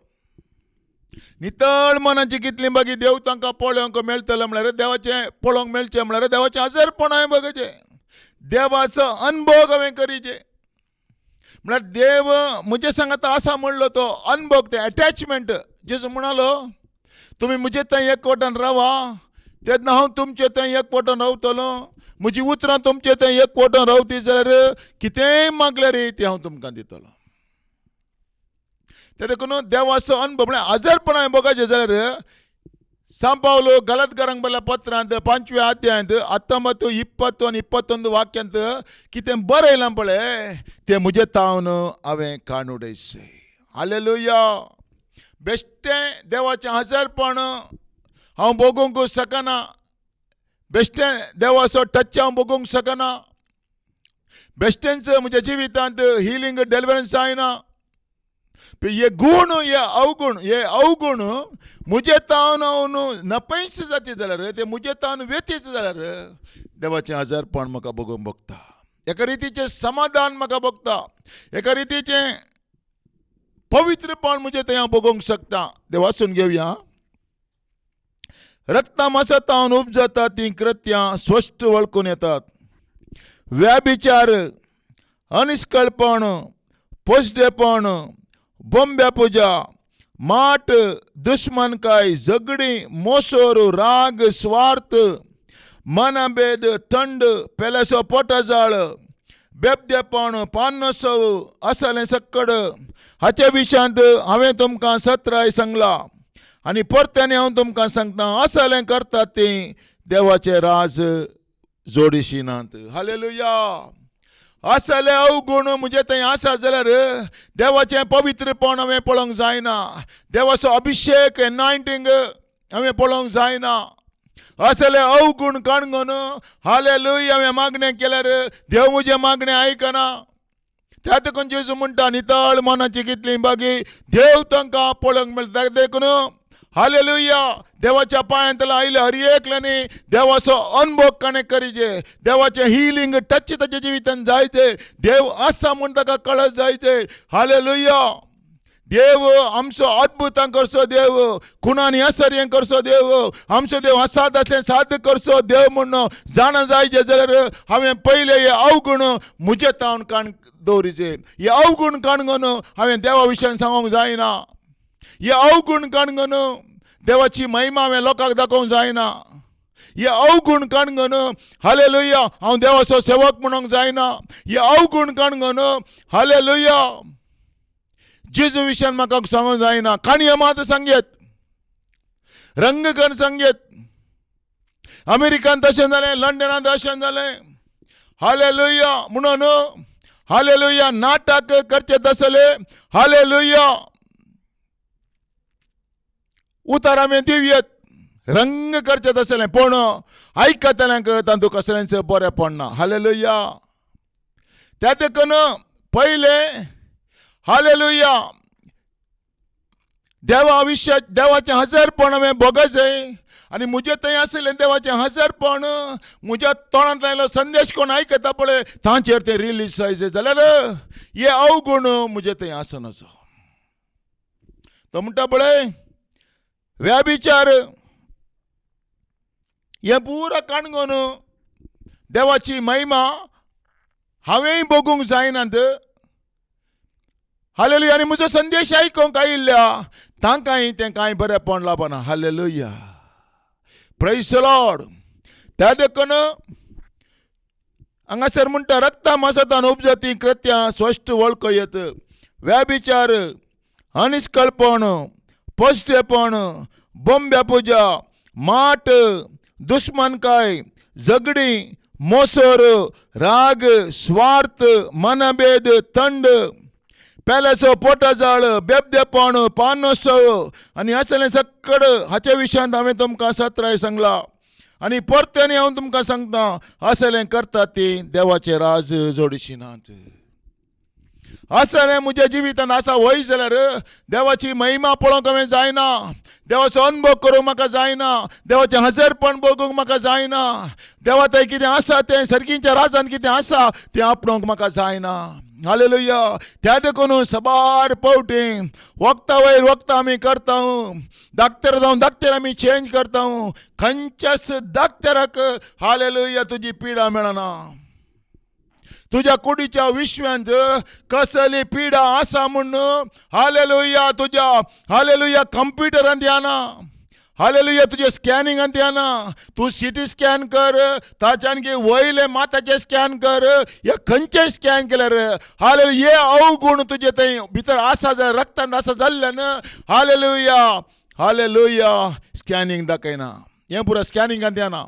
नितळ मनाची कितली बागी देव तांकां पळोवंक मेळटलो म्हळ्यार देवाचें पळोवंक मेळचें म्हळ्यार देवाचें हजरपण हांवें भोगचें, देवाचो अनुभव हांवें करीचें. म्हळ्यार देव म्हजे सांगात आसा म्हणलो तो अनुभव, ते अटॅचमेंट. जेजू म्हणालो तुमी म्हजे थंय एकवटान रावा, तेन्ना हांव तुमचे थंय एकवटान रावतलो. म्हजी उतरां तुमचे थंय एकवटान रावती जाल्यार कितेंय मागल्यार तें हांव तुमकां दितलो. ते देखून देवाचो अनुभव म्हळ्यार हजरपण हांवें भोगचें जाल्यार सांत पावलो गलातकारांक बरयल्ल्या पत्रांत 5व्या अध्यायांत 19, 20 आनी 21 वाक्यांत कितें बरयलां पळय तें म्हजे तावन हांवें काण उडयचें. हालेलुया. बेश्टें देवाचें हजरपण हांव भोगूंक शकना. बेश्टें देवाचो टच हांव भोगूंक शकना. बेश्टेंच म्हज्या जिवितांत हिलींग डेलिव्हरन्स जायना. हे गुण, हे अवगुण म्हजे तावन हांव नपयस जाती जाल्यार ते म्हजे तावन व्यतीत जाल्यार देवाचें हजरपण म्हाका भोगूंक भोगता. एका रितीचें समाधान म्हाका भोगता. एका रितीचें पवित्रपण म्हजें थंय हांव भोगूंक शकता. ते वाचून घेवया. रक्ता मांसांतावन उपजता ती कृत्यां स्पश्ट वळखून येतात. व्याभिचार, अनिश्कळपण, पोसडेपण, बोंब्या पुजा, माट, दुश्मनकाय, झगडी, मोसोर, राग, स्वार्थ, मनभेद, थंड, पेल्याचो पोटाजाळ, बेबदेपण, पान नसव, असलें सक्कड हाचे विशयांत हांवें तुमकां सत्राय सांगलां. आनी परत्यांनी हांव तुमकां सांगता, असलें करतात तीं देवाचें राज जोडिशिनात. हालेलुया. असले अवगुण म्हजे थंय आसा जाल्यार देवाचें पवित्रपण हांवें पळोवंक जायना. देवाचो अभिशेक, एनॉयंटींग हांवें पळोवंक जायना. असले अवगुण काणून हालेलुया हांवें मागणें केल्यार देव म्हजें मागणें आयकना. त्या देखून जेजू म्हणटा नितळ मनाची कितली बागी देव तांकां पळोवंक मेळटा देखून हालेलुया देवाच्या पांयांतला आयले हर एकल्यानी देवाचो अनुभव काणे करीचे देवाचे हिलिंग टच ताच्या जिवितान जायचे देव आसा म्हूण ताका कळत जायचे हालेलुया देव आमचो अद्भुतां करचो देव खुणांनी आसर्यं करचो देव आमचो देव असाद असलें साध्य करचो देव म्हणून जाण जायचे जाल्यार हांवें पयले हे अवगुण म्हजे तावन काण दवरीचे हे अवगुण काणगून हांवें देवा विशयान सांगूंक जायना हे अवगुण काणगून देवाची महिमा हांवें लोकांक दाखोवंक जायना हे अवगुण काणगून हालेलुया हांव देवाचो सेवक म्हणूंक जायना हे अवगुण काणगून हालेलुया जेजू विशयान म्हाका सांगूंक जायना काणयो मात सांगेत रंगकण सांगेत अमेरिकान तशें जालें लंडनान तशें जालें हालेलुया म्हणून हालेलुया नाटक करचे तसले हालेलुया उतार आमी दिवयेत रंग करचे तसलें पूण आयकतल्यांक तातूंत कसलेंच बरें पडना हालेलुया त्या देखून पयले हालेलुया देवा विशय देवाचें हजरपण हांवें बघत जाय आनी म्हजे थंय आसलें देवाचें हजरपण म्हज्या तोंडांत आयलो संदेश कोण आयकता पळय तांचेर तें रिलीज जायचें जाल्यार हे अवगुण म्हजे थंय आसनाचो तो म्हणटा पळय व्याभिचार हे पुरो काणगून देवाची महिमा हांवेंय बघूंक जायनात हालेलुया आनी म्हजो संदेश आयकूंक आयिल्ल्या तांकांय तें कांय बरेंपण लाभना हालेलुया प्रेज द लॉर्ड त्या देखून हांगासर म्हणटा रक्ता मांसांतल्यान उपजती कृत्यां स्पश्ट वळखो येत व्याभिचार अनिश्कळपण पश्टेपण बोंब्या पुजा माट दुश्मनकाय झगडी मोसोर राग स्वार्थ मनभेद थंड पेल्याचो पोटाजाळ बेबदेपण पानोत्सव आनी असलें सक्कड हाचे विशयांत हांवें तुमकां सत्राय सांगलां आनी परतेनी हांव तुमकां सांगता असलें करतात ती देवाचें राज जोडिशिनात असलें म्हज्या जिवितान आसा वय जाल्यार देवाची महिमा पळोवंक हांवें जायना देवाचो अनुभव करूंक म्हाका जायना देवाचें हजरपण बघूंक म्हाका जायना देवा थंय कितें आसा तें सर्गीच्या राजान कितें आसा तें आपणोवंक म्हाका जायना हालेलुया त्या देखून सबार पावटी वक्ता वयर वक्ता आमी करता धाकटेर जावन धाकटेर आमी चेंज करता खंयच्याच धाकटेराक हालेलुया तुजी पिडा मेळना तुझ्या कुडीच्या विश्वांत कसली पिडा आसा म्हणून हालेलुया तुझ्या हालेलुया कंप्युटरांत येना हालेलुया तुझे स्कॅनिंगांत येना तूं सिटी स्कॅन कर ताच्यान की वयले माथ्याचे स्कॅन कर या खंयचेय स्कॅन केल्यार हालेलुया हे अवगुण तुजे थंय भितर आसा जाल्यार रक्तांत आसा जाल्ल्यान हालेलुया हालेलुया स्कॅनिंग दाखयना हें पुरो स्कॅनिंगांत येना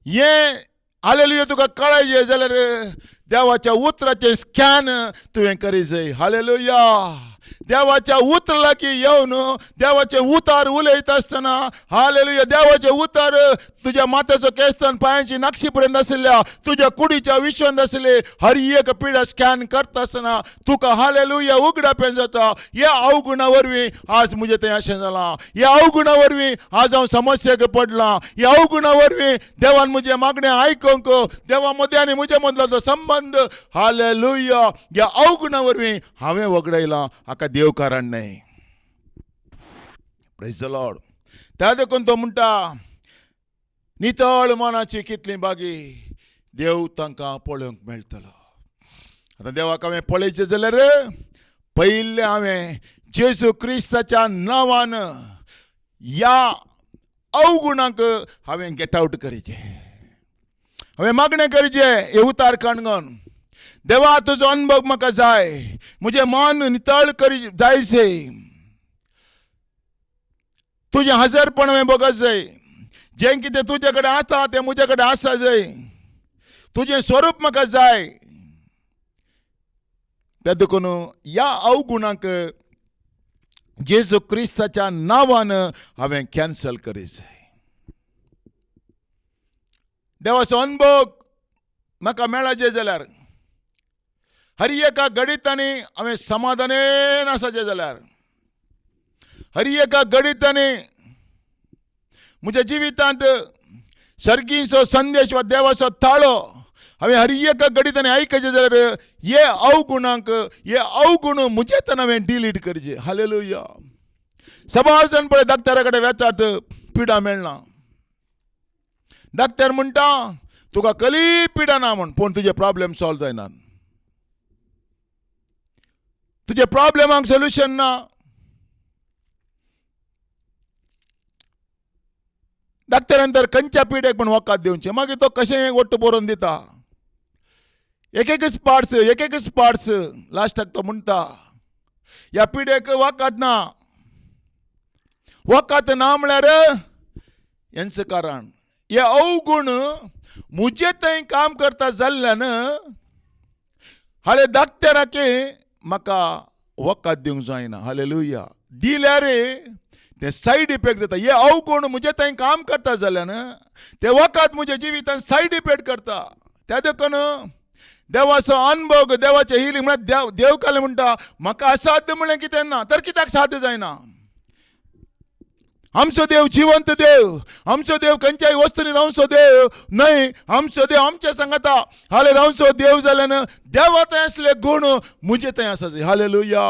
हें हालेलुया तुका कळायचें जाल्यार देवाच्या उतराचें स्कॅन तुवें करी जाय हालेलुया देवाच्या उतर लागीं येवन देवाचे उतार उलयता आसतना हालेलुया देवाचे उतार तुज्या माथ्याचो केस्तान पांयांची नाक्षी पर्यंत आशिल्ल्या तुज्या कुडीच्या विश्वांत आसले हर एक पिडा स्कॅन करता आसतना तुका हालेलुया उगडापें जाता ह्या अवगुणा वरवीं आज म्हजें थंय अशें जालां ह्या अवगुणा वरवीं आज हांव समस्येक पडलां ह्या अवगुणा वरवीं देवान म्हजें मागणें आयकूंक देवा मदें आनी म्हजे मदलो जो संबंद हालेलुया ह्या अवगुणा वरवीं हांवें वगडयलां हाका देव कारण न्हय प्रेज द लॉर्ड त्या देखून तो म्हणटा नितळ मनाची कितली बागी देव तांकां पळोवंक मेळटलो आतां देवाक हांवें पळयचें जाल्यार पयलें हांवें जेजू क्रिस्ताच्या नांवान ह्या अवगुणांक हांवें गेट आवट करचें हांवें मागणें करचें हे उतार काणगोन देवा तुजो अनुभव म्हाका जाय म्हजें मन नितळ करी जायचें तुजें हजरपण हांवें बघत जाय जें कितें तुजे कडेन आसा तें म्हजे कडेन आसा जाय तुजें स्वरूप म्हाका जाय त्या देखून ह्या अवगुणांक जेजू क्रिस्ताच्या नांवान हांवें कॅन्सल करी जाय देवाचो अनुभव म्हाका मेळचे जाल्यार हर एका घडीतांनी हांवें समाधानेन आसाचें जाल्यार, हर एका घडीतांनी म्हज्या जिवितांत सर्गीचो संदेश वा देवाचो ताळो हांवें हर एका घडीतांनी आयकचें जाल्यार हे अवगुण म्हजेतन हांवें डिलीट करचे. हालेलुया. सबार जाण पळय डाक्टरा कडेन वेतात, पिडा मेळना. डाक्टर म्हणटा तुका कली पिडा ना म्हण, पूण तुजे प्रॉब्लेम सॉल्व जायनात. तुजे प्रॉब्लेमाक सोल्युशन ना. डाक्टरान तर खंयच्या पिडेक पण वखद दिवचें, मागीर तो कशें वट्ट बरोवन दिता. एक एक स्पार्ट्स लास्टाक तो म्हणटा ह्या पिडेक वखद ना. वखद ना म्हळ्यार हेंच कारण हे अवगुण मुजे थंय काम करता जाल्ल्यान हाले डाक्टराके म्हाका वखद दिवंक जायना. हालेलुया. दिल्यार ते सायड इफेक्ट जाता. हे अवगुण म्हजे थंय काम करता जाल्यान ते वखद म्हज्या जिवितांत सायड इफेक्ट करता. त्या देखून देवाचो अनुभव, देवाचें हिलींग म्हळ्यार देव काले म्हणटा म्हाका असाध्य म्हळें कितें ना, तर कित्याक साध्य जायना. आमचो देव जिवंत देव, आमचो देव खंयच्याय वस्तूंनी रावचो देव न्हय. आमचो देव आमच्या सांगाता हाले रावचो देव जाल्यान देवा थंय असले गुण म्हजे थंय आसा जाय. हालेलुया.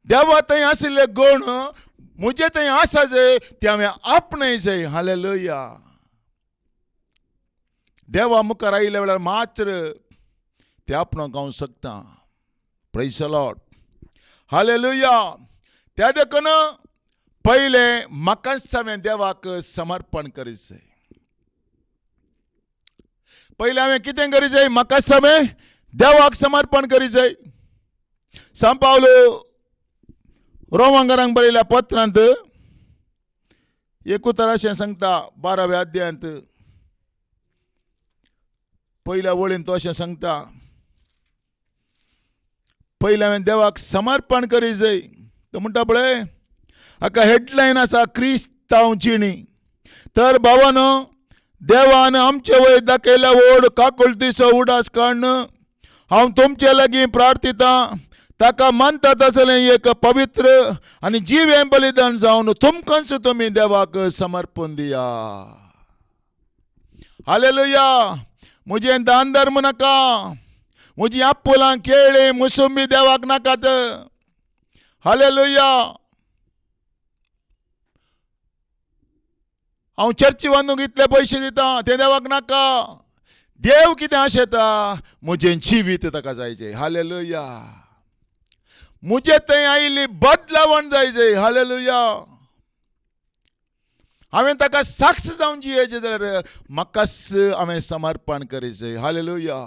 देवा थंय आशिल्ले गुण म्हजे थंय आसा जाय ते हांवें आपणय जाय. हालेलुया. देवा मुखार आयिल्ल्या वेळार मात्र ते आपणाक हांव शकता. Praise the Lord. हालेलुया. त्या देखून पहिले म्हाकाच हांवें देवाक समर्पण करीत जाय. पहिले हांवें कितें करीत जाय? म्हाकाच हांवें देवाक समर्पण करीत जाय. सांत पावलो रोमांकारांक बरयल्या पत्रांत 11 सांगता 12व्या अध्यायांत पहिल्या वळीन तो अशें सांगता, पहिले हांवें देवाक समर्पण करीत जाय. तो म्हणटा पळय हाका हेडलायन आसा क्रिस्तांवचिणी. तर भावानो, देवान आमचे वयर दाखयल्या व्हड काकुळटीचो उडास काडून हांव तुमचे लागीं प्रार्थिता. ताका मानतात आसलें एक पवित्र आनी जिवें बलिदान जावन तुमकांच तुमी देवाक समर्पण दिया. हालेलुया. म्हजें दान धर्म नाका, म्हजी आपुलां केळीं मोसंबी देवाक नाकात. हालेलुया. हांव चर्ची बांदूंक इतले पयशे दिता ते देवाक नाका. देव कितें आशेता? म्हजें जिवीत ताका जायचें. हालेलुया. म्हजे थंय आयिल्ली बदलावण जायचें. हालेलुया. हांवें ताका साक्ष जावन जियेचें जाल्यार म्हाकाच हांवें समर्पण करचें. हालेलुया.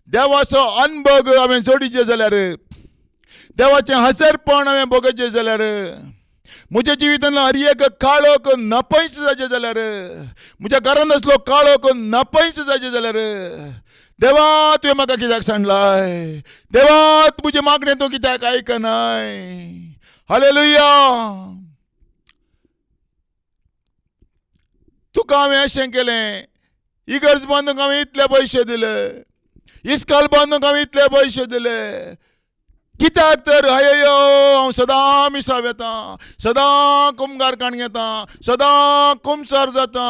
देवाचो अनुभव हांवें जोडिचें जाल्यार, देवाचें हजरपण हांवें भोगचें जाल्यार, म्हज्या जिवितांतलो हर एक काळोख नपयस जाचें जाल्यार, म्हज्या घरांत असलो काळोख नपयस जाचें जाल्यार, देवा तुवें म्हाका कित्याक सांडलाय? देवा म्हजें मागणें तूं कित्याक आयकनाय? हालेलुया. तुका हांवें अशें केलें, इगर्ज बांदूंक हांवें इतले पयशे दिले, इस्कॉल बांदूंक हांवें इतले पयशे दिले. कित्याक तर हांव सदां मिसाव येता, सदां कुमगारकाण घेता, सदां कुमसार जाता.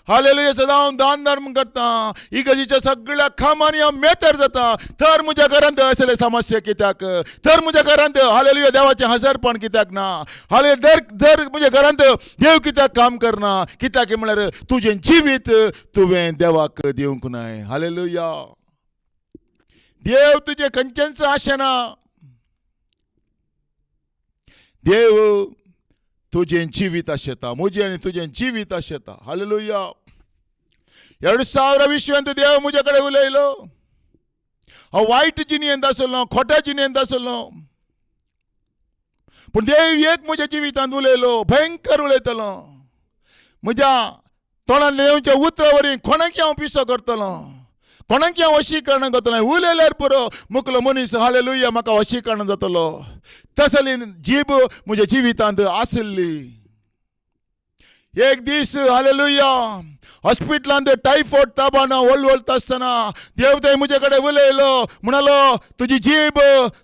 हालेलुया. सदां हांव दान धर्म करता, इगर्जीच्या सगळ्या कामांनी हांव मेतर जाता. तर म्हज्या घरांत असले समस्या कित्याक? तर म्हज्या घरांत हालेलुया देवाचें हजरपण कित्याक ना? जर म्हज्या घरांत देव कित्याक काम करना? कित्याक म्हळ्यार तुजें जिवीत तुवें देवाक दिवंक नाय. हालेलुया. देव तुजें खंयचेंच आशेना. देव तुजें जिवीत आशेता, म्हजें आनी तुजें जिवीत आशेता. हालेलुया. 2020 देव म्हजे कडेन उलयलो. हांव वायट जिणेंत आसलो, खोट्या जिणेंत आसलो, पूण देव एक म्हज्या जिवितांत उलयलो, भयंकर उलयतलो. म्हज्या तोंडांतले देवच्या उतरां वरी कोणाक हांव पिसो करतलो, कोणाक हांव वशीकरण करतलो. उलयल्यार पुरो मुकलो मनीस. हालेलुया. म्हाका वशीकरण जातलो. तसली जीब म्हज्या जिवितांत आशिल्ली. एक दीस हालेलुया हॉस्पिटलांत टायफॉयड ताबान वळवळता आसतना देव थंय म्हजे कडेन उलयलो, म्हणालो तुजी जीब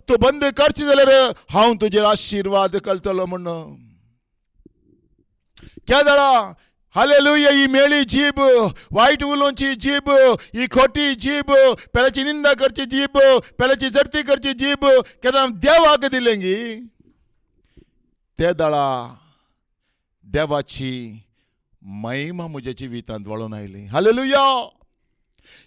तूं बंद करची जाल्यार हांव तुजेर आशीर्वाद करतलो म्हणून. केदळा हालेलुया ही मेली जीब, वाईट उलोवची जीब, ही खोटी जीब, पेल्याची निंदा करची जीब, पेल्याची जर्ती करची जीब केन्ना देवाक दिलेंगी. ते दळा देवाची महिमा म्हज्या जिवितांत वळून आयली. हालेलुया.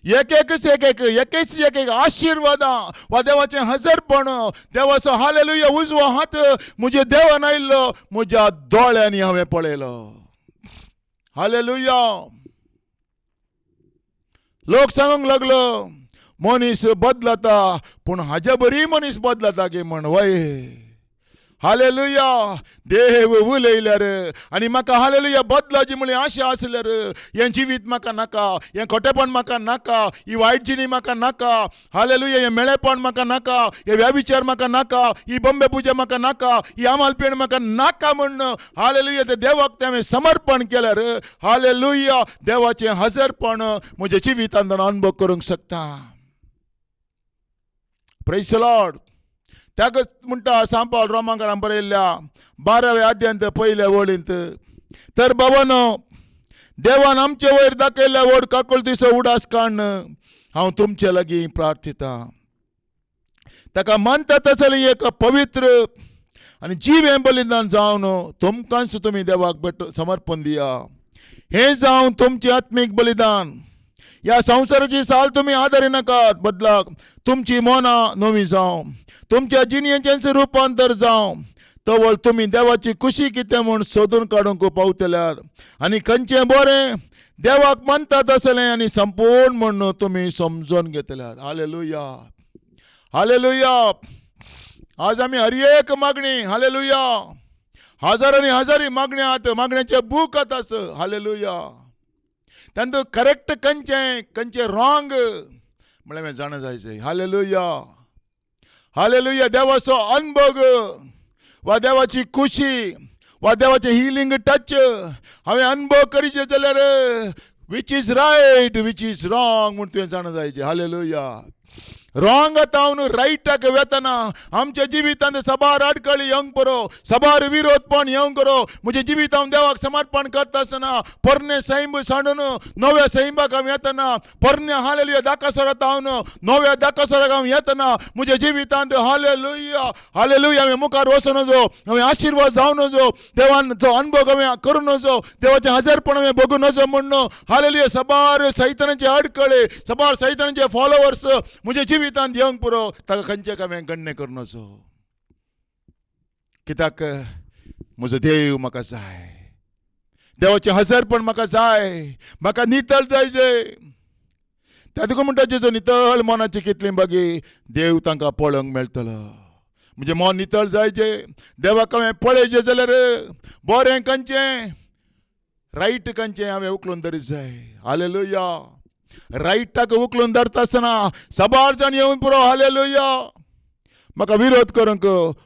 एक एक आशीर्वादां वा देवाचें हजरपण, देवाचो हालेलुया उजवो हात म्हज्या देवान आयिल्लो म्हज्या दोळ्यांनी हांवें पळयलो. हालेलुया. लोक सांगूंक लागलो मनीस बदलता पूण हाज्या बरी मनीस बदलता गे म्हण. वय हालेलुया. देव उलयल्यार आनी म्हाका हालेलुया बदलाची म्हणली आशा आसल्यार हें जिवीत म्हाका नाका, हें खोटेपण म्हाका नाका, ही वायट जिणी म्हाका नाका. हालेलुया. हें मेळेपण म्हाका नाका, हे व्याविचार म्हाका नाका, ही बंबे पुजा म्हाका नाका, ही आमालपेण म्हाका नाका म्हणून हालेलुया ते देवाक ते हांवें समर्पण केल्यार हालेलुया देवाचें हजरपण म्हज्या जिवितांत अनुभव करूंक शकता. Praise the Lord. त्यागच म्हणटा सांत पावल रोमांकारांत बरयल्ल्या 12व्या अध्यायांत पयल्या वळींत, तर बाबानो देवान आमचे वयर दाखयल्ल्या व्हड काकुळतीचो उडास काडून हांव तुमचे लागीं प्रार्थिता. ताका मानता तसलें एक पवित्र आनी जीवें बलिदान जावन तुमकांच तुमी देवाक समर्पण दिया. हें जावन तुमचें आत्मीक बलिदान. ह्या संवसाराची साल तुमी आदारी नाकात, बदलाक तुमची मोनां नवी जावं, तुमच्या जिणयेचें रुपांतर जावं, तवळ तुमी देवाची खुशी कितें म्हूण सोदून काडूंक पावतल्यात आनी खंयचें बरें देवाक मानतात तसलें आनी संपूर्ण म्हूण तुमी समजून घेतल्यात. हालेलुया. हालेलुया. आज आमी हर एक मागणी हालेलुया हजारांनी हजारी मागण्या आहात, मागण्याचे बूक आतास. हालेलुया. तांतूं करेक्ट खंयचें रॉंग म्हळ्यार हांवें जाणा जायचें. हालेलुया. हालेलुया. देवाचो अनुभव वा देवाची खुशी वा देवाचें हिलिंग टच हांवें अनुभव करीचे जाल्यार which is right which is wrong म्हूण तुवें जाणा जायचें. हालेलुया. रॉंग आतां रायटाक वेतना आमच्या जिवितांत सबार आडखळी येवंक पुरो, सबार विरोधपण येवंक करो. म्हज्या जिवितांत देवाक समर्पण करता आसतना पोरणे सैम सांडून नव्या सैमाक हांव येतना, पोरणे हालेलुया दाकासरांत हांव नव्या दाकासराक हांव येतना म्हज्या जिवितांत हालेलुया हालेलुया हांवें मुखार वचून नजो, हांवें आशिर्वाद जावन नजो, देवाचो अनुभव हांवें करून नजो, देवाचें हजरपण हांवें बघून नजो म्हणून हालेलुया सबार सैतानाचे आडखळे, सबार सैतानाचे फॉलोवर्स म्हज्या जिवितांत येवंक पुरो. ताका खंयचें हांवें गण्य करून नजो. कित्याक म्हजो देव म्हाका जाय, देवाचें हजरपण म्हाका जाय, म्हाका नितळ जायचे. ताका म्हणटा जेजो नितळ मनाची कितली बागी देव तांकां पळोवंक मेळटलो. म्हणजे मन नितळ जायचें, देवाक हांवें पळयचें जाल्यार बरें खंयचें रायट खंयचें हांवें उखलून धरीत जाय. हालेलुया. रायटाक उखलून धरता आसतना सबार जाण येवन पुरो. हालेलुया. म्हाका विरोध करूंक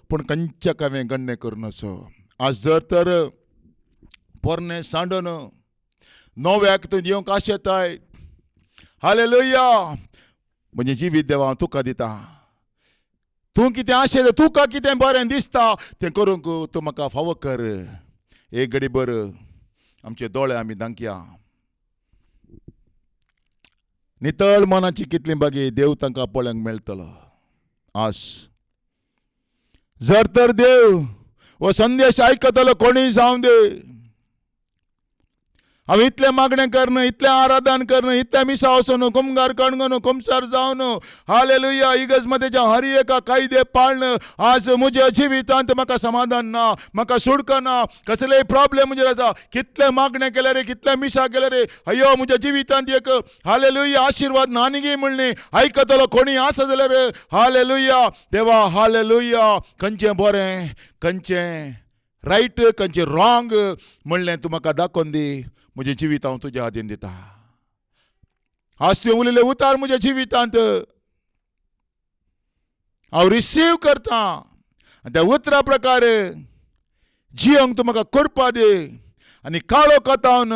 पूण खंयच्याक हांवें गण्य करूं नसो. आज जर तर पोरणे सांडून नव्याक तूं दिवंक आशेताय, हालेलुया म्हणजे जिवीत देवा हांव तुका दिता. तूं कितें आशेता, तुका कितें बरें दिसता तें करूंक तूं म्हाका फावो कर. एक घडी भर आमचे दोळे आमी धांकया. नितळ मनाची कितली बागी देव तांकां पळोवंक मेळटलो. आस जर तर देव हो संदेश आयकतलो कोणीय जावं दे, हांव इतलें मागणें करन, इतलें आराधन करन, इतलें मिसा वचून कुमगार कणगून कुमसार जावन हालेलुया इगर्जमध्येच्या हर एका कायदे पाळन आज म्हज्या जिवितांत म्हाका समाधान ना, म्हाका सुडको ना, कसलेय प्रॉब्लेम म्हणजे आसा. कितले मागणें केले रे, कितले मिसा केले रे, अयो म्हज्या जिवितांत एक हालेलुया आशिर्वाद नानगी म्हणली आयकतलो कोणी आसा जाल्यार हालेलुया देवा हालेलुया खंयचें बरें खंयचें रायट खंयचें रॉंग म्हणलें तूं म्हाका दाखोवन दी. म्हजें जिवीत हांव तुज्या हातीन दिता. आज तुवें उलयलें उतार म्हज्या जिवितांत हांव रिसीव करता. त्या उतरा प्रकार जियोंक तूं म्हाका करपा दे. आनी काळो कोतावन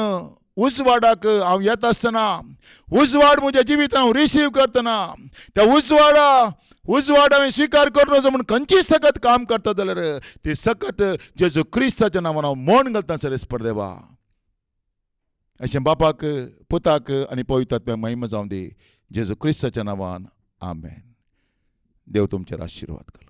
उजवाडाक हांव येता आसतना उजवाड म्हज्या जिवितांत हांव रिसीव करतना त्या उजवाड हांवें स्विकार करनो जो म्हूण खंयची सखत काम करता जाल्यार ती सखत जेजू क्रिस्ताच्या नांवान हांव मोन घालता सर देवा. अशें बापाक पुताक आनी पवित्र आत्म्याक महिमा जावं दी जेजू क्रिस्ताच्या नांवान. आमेन. देव तुमचेर आशिर्वाद कर.